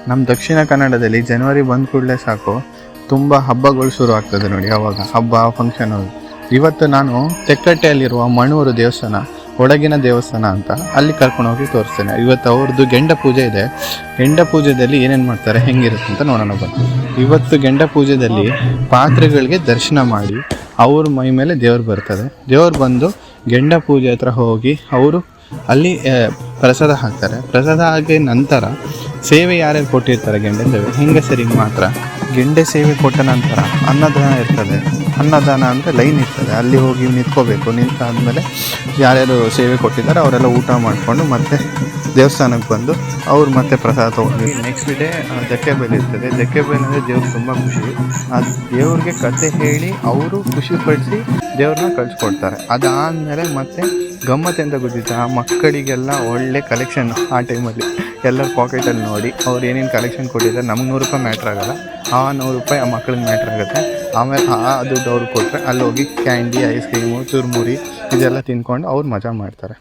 ನಮ್ಮ ದಕ್ಷಿಣ ಕನ್ನಡದಲ್ಲಿ ಜನವರಿ ಬಂದ ಕೂಡಲೇ ಸಾಕು ತುಂಬ ಹಬ್ಬಗಳು ಶುರು ಆಗ್ತದೆ ನೋಡಿ. ಅವಾಗ ಹಬ್ಬ ಫಂಕ್ಷನ್ ಅದು. ಇವತ್ತು ನಾನು ತೆಕ್ಕಟ್ಟೆಯಲ್ಲಿರುವ ಮಣೂರು ದೇವಸ್ಥಾನ, ಒಳಗಿನ ದೇವಸ್ಥಾನ ಅಂತ ಅಲ್ಲಿ ಕರ್ಕೊಂಡು ಹೋಗಿ ತೋರಿಸ್ತೇನೆ. ಇವತ್ತು ಅವ್ರದ್ದು ಗೆಂಡ ಪೂಜೆ ಇದೆ. ಗೆಂಡ ಪೂಜೆಯಲ್ಲಿ ಏನೇನು ಮಾಡ್ತಾರೆ, ಹೆಂಗಿರುತ್ತೆ ಅಂತ ನೋಡೋಣ ಬನ್ನಿ. ಇವತ್ತು ಗೆಂಡ ಪೂಜೆಯಲ್ಲಿ ಪಾತ್ರೆಗಳಿಗೆ ದರ್ಶನ ಮಾಡಿ ಅವ್ರ ಮೈ ಮೇಲೆ ದೇವ್ರು ಬರ್ತದೆ. ದೇವ್ರು ಬಂದು ಗೆಂಡ ಪೂಜೆ ಹತ್ರ ಹೋಗಿ ಅವರು ಅಲ್ಲಿ ಪ್ರಸಾದ ಹಾಕ್ತಾರೆ. ಪ್ರಸಾದ ಆಗಿ ನಂತರ ಸೇವೆ ಯಾರ್ಯಾರು ಕೊಟ್ಟಿರ್ತಾರೆ, ಗೆಂಡೆ ಸೇವೆ ಹೆಂಗಸರಿಗೆ ಮಾತ್ರ. ಗೆಂಡೆ ಸೇವೆ ಕೊಟ್ಟ ನಂತರ ಅನ್ನದಾನ ಇರ್ತದೆ. ಅನ್ನದಾನ ಅಂದರೆ ಲೈನ್ ಇರ್ತದೆ, ಅಲ್ಲಿ ಹೋಗಿ ನಿಂತ್ಕೋಬೇಕು. ನಿಂತಾದ್ಮೇಲೆ ಯಾರ್ಯಾರು ಸೇವೆ ಕೊಟ್ಟಿದ್ದಾರೆ ಅವರೆಲ್ಲ ಊಟ ಮಾಡಿಕೊಂಡು ಮತ್ತೆ ದೇವಸ್ಥಾನಕ್ಕೆ ಬಂದು ಅವ್ರು ಮತ್ತೆ ಪ್ರಸಾದ ತೊಗೊಂಡು ನೆಕ್ಸ್ಟ್ ಡೇ ಜಕ್ಕೆಬೇಲ್ ಇರ್ತದೆ. ಜಕ್ಕೆಬೇಲ್ ಅಂದರೆ ದೇವ್ರು ತುಂಬ ಖುಷಿ. ಆ ದೇವ್ರಿಗೆ ಕತೆ ಹೇಳಿ ಅವರು ಖುಷಿಪಡಿಸಿ ದೇವ್ರನ್ನ ಕಳಿಸ್ಕೊಡ್ತಾರೆ. ಅದಾದಮೇಲೆ ಮತ್ತೆ ಗಮ್ಮತ್ ಅಂತ ಗೊತ್ತಿತ್ತು, ಆ ಮಕ್ಕಳಿಗೆಲ್ಲ ಒಳ್ಳೆ ಕಲೆಕ್ಷನ್. ಆ ಟೈಮಲ್ಲಿ ಎಲ್ಲರ ಪಾಕೆಟಲ್ಲಿ ನೋಡಿ ಅವ್ರು ಏನೇನು ಕಲೆಕ್ಷನ್ ಕೊಟ್ಟಿದ್ದಾರೆ. ನಮ್ಗೆ ₹100 ಮ್ಯಾಟ್ರ್ ಆಗೋಲ್ಲ, ಆ ₹100 ಆ ಮಕ್ಳಿಗೆ ಮ್ಯಾಟ್ರ್ ಆಗುತ್ತೆ. ಆಮೇಲೆ ಆ ದುಡ್ಡು ಅವ್ರಿಗೆ ಕೊಟ್ಟರೆ ಅಲ್ಲಿ ಹೋಗಿ ಕ್ಯಾಂಡಿ, ಐಸ್ ಕ್ರೀಮು, ಚುರುಮುರಿ ಇದೆಲ್ಲ ತಿನ್ಕೊಂಡು ಅವ್ರು ಮಜಾ ಮಾಡ್ತಾರೆ.